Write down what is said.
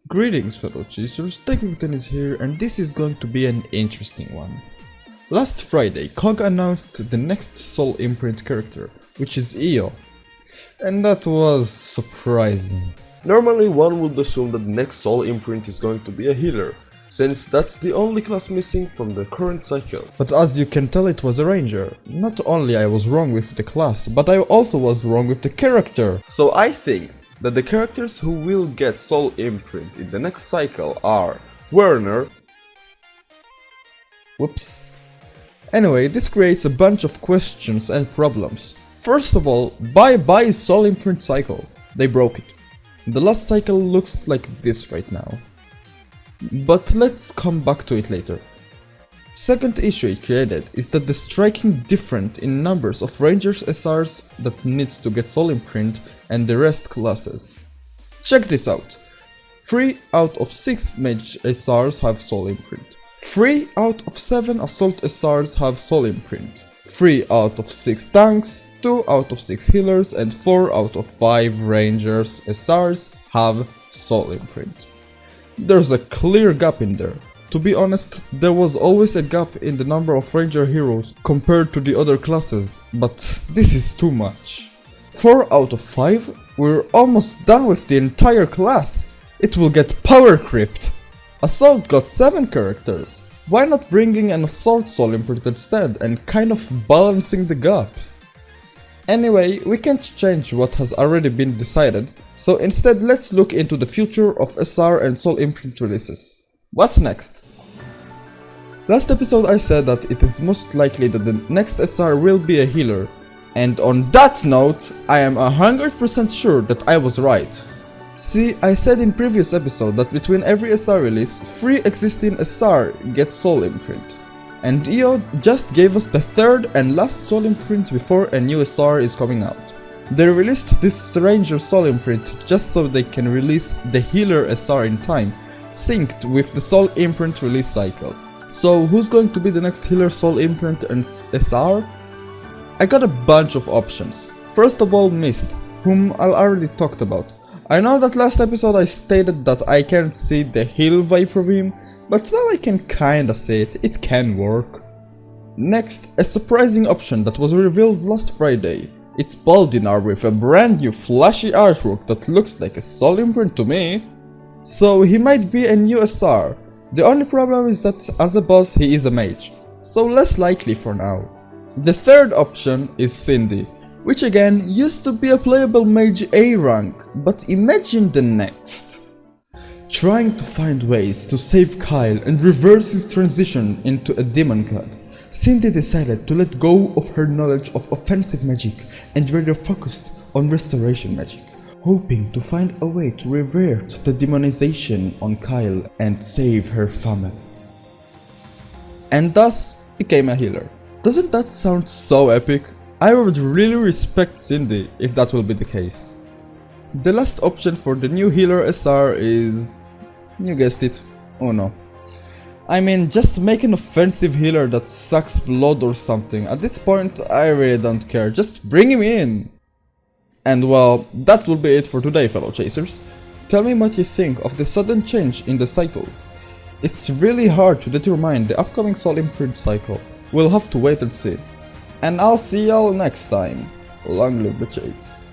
Greetings fellow chasers, Daikokuten is here and this is going to be an interesting one. Last Friday, KOG announced the next Soul Imprint character, which is Io. And that was surprising. Normally one would assume that the next Soul Imprint is going to be a healer, since that's the only class missing from the current cycle. But as you can tell, it was a ranger. Not only I was wrong with the class, but I also was wrong with the character. So I think that the characters who will get Soul Imprint in the next cycle are Werner. Whoops. Anyway, this creates a bunch of questions and problems. First of all, bye Soul Imprint cycle. They broke it. The last cycle looks like this right now. But let's come back to it later. Second issue it created is that the striking difference in numbers of Rangers SRs that needs to get Soul Imprint and the rest classes. Check this out. 3 out of 6 Mage SRs have Soul Imprint. 3 out of 7 Assault SRs have Soul Imprint. 3 out of 6 tanks, 2 out of 6 healers and 4 out of 5 Rangers SRs have Soul Imprint. There's a clear gap in there. To be honest, there was always a gap in the number of ranger heroes compared to the other classes, but this is too much. 4 out of 5? We're almost done with the entire class. It will get power creeped. Assault got 7 characters. Why not bringing an Assault Soul Imprint instead and kind of balancing the gap? Anyway, we can't change what has already been decided, so instead let's look into the future of SR and Soul Imprint releases. What's next? Last episode I said that it is most likely that the next SR will be a healer, and on that note, I am 100% sure that I was right. See, I said in previous episode that between every SR release, 3 existing SR get Soul Imprint. And Io just gave us the third and last Soul Imprint before a new SR is coming out. They released this Ranger Soul Imprint just so they can release the healer SR in time, synced with the Soul Imprint release cycle. So who's going to be the next healer Soul Imprint and SR? I got a bunch of options. First of all, Mist, whom I already talked about. I know that last episode I stated that I can't see the heal vibe from him, but now I can kinda see it, it can work. Next, a surprising option that was revealed last Friday. It's Baldinar with a brand new flashy artwork that looks like a Soul Imprint to me. So he might be a new SR. The only problem is that as a boss he is a mage, so less likely for now. The third option is Cindy, which again used to be a playable mage A rank, but imagine the next. Trying to find ways to save Kyle and reverse his transition into a demon god, Cindy decided to let go of her knowledge of offensive magic and rather focused on restoration magic, hoping to find a way to revert the demonization on Kyle and save her family. And thus became a healer. Doesn't that sound so epic? I would really respect Cindy if that will be the case. The last option for the new healer SR is... you guessed it, Uno. I mean, just make an offensive healer that sucks blood or something. At this point, I really don't care, just bring him in! And well, that will be it for today, fellow chasers. Tell me what you think of the sudden change in the cycles. It's really hard to determine the upcoming Soul Imprint cycle. We'll have to wait and see. And I'll see y'all next time. Long live the chase.